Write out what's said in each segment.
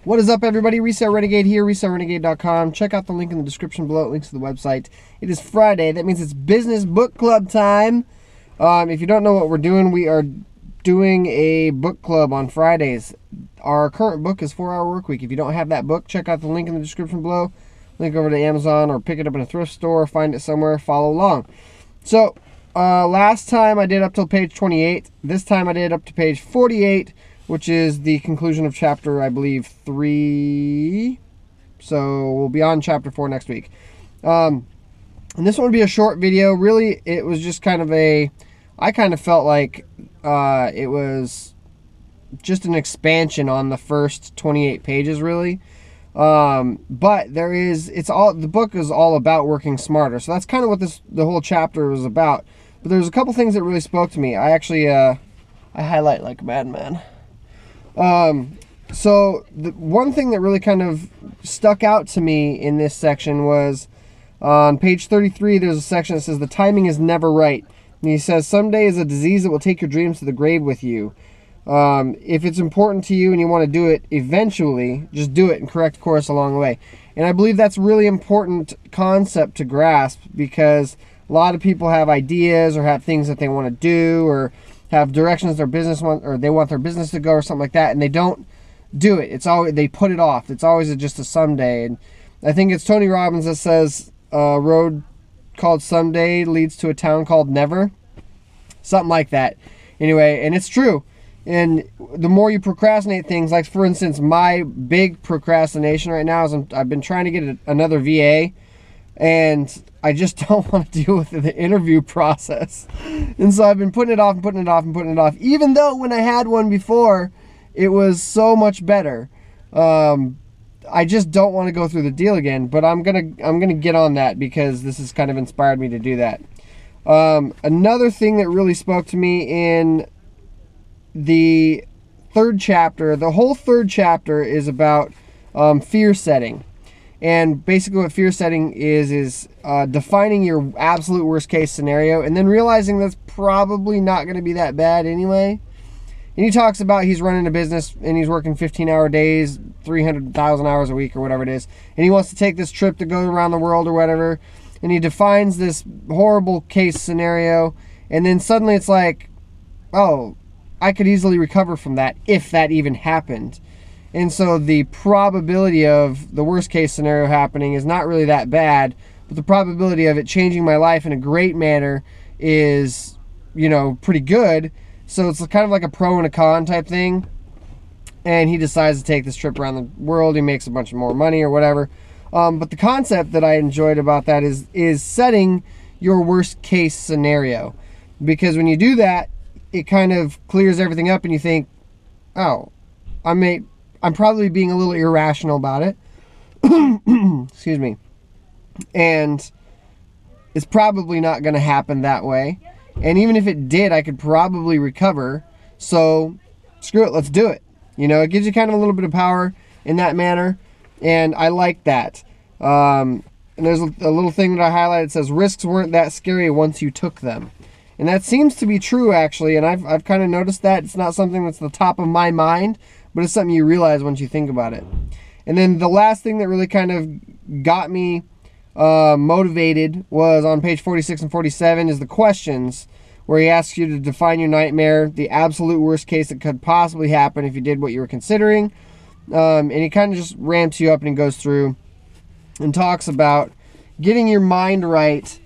What is up, everybody? Resale Renegade here, ResaleRenegade.com. Check out the link in the description below. It links to the website. It is Friday. That means it's business book club time. If you don't know what we're doing, we are doing a book club on Fridays. Our current book is 4 Hour Workweek. If you don't have that book, check out the link in the description below. Link over to Amazon or pick it up in a thrift store. Find it somewhere. Follow along. So, last time I did up till page 28. This time I did up to page 48. Which is the conclusion of chapter, I believe, 3. So we'll be on chapter 4 next week. And this one would be a short video. Really, it was just kind of I kind of felt like it was just an expansion on the first 28 pages, really. But the book is all about working smarter. So that's kind of what the whole chapter was about. But there's a couple things that really spoke to me. I actually, I highlight like a madman. So the one thing that really kind of stuck out to me in this section was on page 33, there's a section that says the timing is never right. And he says, someday is a disease that will take your dreams to the grave with you. If it's important to you and you want to do it eventually, just do it and correct course along the way. And I believe that's a really important concept to grasp, because a lot of people have ideas or have things that they want to do, or have directions their business want, or they want their business to go, or something like that, and they don't do it. It's always, they put it off. It's always just a someday. And I think it's Tony Robbins that says a road called someday leads to a town called never, something like that. Anyway, and it's true. And the more you procrastinate things, like for instance, my big procrastination right now is I've been trying to get another VA, and I just don't want to deal with the interview process. And so I've been putting it off and putting it off and putting it off, even though when I had one before, it was so much better. I just don't want to go through the deal again, but I'm gonna get on that, because this has kind of inspired me to do that. Another thing that really spoke to me in the third chapter, the whole third chapter is about fear setting. And basically what fear setting is defining your absolute worst case scenario and then realizing that's probably not going to be that bad anyway. And he talks about he's running a business and he's working 15-hour days, 300,000 hours a week or whatever it is. And he wants to take this trip to go around the world or whatever. And he defines this horrible case scenario. And then suddenly it's like, oh, I could easily recover from that if that even happened. And so the probability of the worst case scenario happening is not really that bad, but the probability of it changing my life in a great manner is, you know, pretty good. So it's kind of like a pro and a con type thing. And he decides to take this trip around the world. He makes a bunch more money or whatever. But the concept that I enjoyed about that is setting your worst case scenario. Because when you do that, it kind of clears everything up and you think, oh, I'm probably being a little irrational about it. Excuse me. And it's probably not going to happen that way. And even if it did, I could probably recover. So screw it, let's do it. You know, it gives you kind of a little bit of power in that manner. And I like that. And there's a little thing that I highlighted. It says, risks weren't that scary once you took them. And that seems to be true, actually. And I've kind of noticed that. It's not something that's the top of my mind, but it's something you realize once you think about it. And then the last thing that really kind of got me motivated was on page 46 and 47 is the questions, where he asks you to define your nightmare, the absolute worst case that could possibly happen if you did what you were considering. And he kind of just ramps you up and goes through and talks about getting your mind right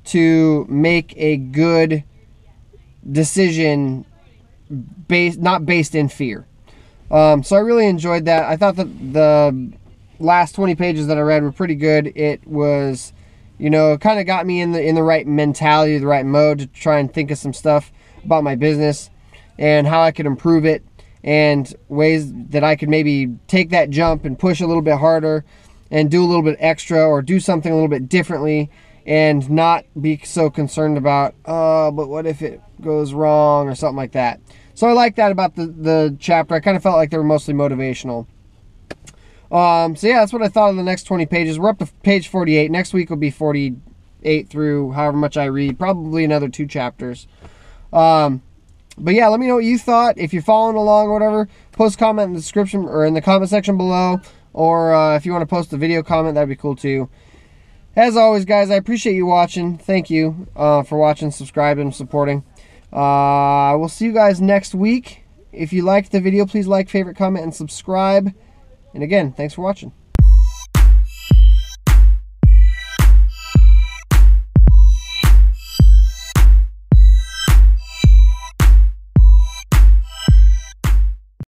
to make a good decision not based in fear. So I really enjoyed that. I thought that the last 20 pages that I read were pretty good. It was, you know, it kind of got me in the right mentality, the right mode to try and think of some stuff about my business and how I could improve it, and ways that I could maybe take that jump and push a little bit harder and do a little bit extra, or do something a little bit differently, and not be so concerned about, oh, but what if it goes wrong or something like that. So I like that about the chapter. I kind of felt like they were mostly motivational. So yeah, that's what I thought of the next 20 pages. We're up to page 48. Next week will be 48 through however much I read. Probably another 2 chapters. But yeah, let me know what you thought. If you're following along or whatever, post a comment in the description or in the comment section below. Or if you want to post a video comment, that'd be cool too. As always, guys, I appreciate you watching. Thank you for watching, subscribing, supporting. We'll see you guys next week. If you liked the video, please like, favorite, comment, and subscribe. And again, thanks for watching.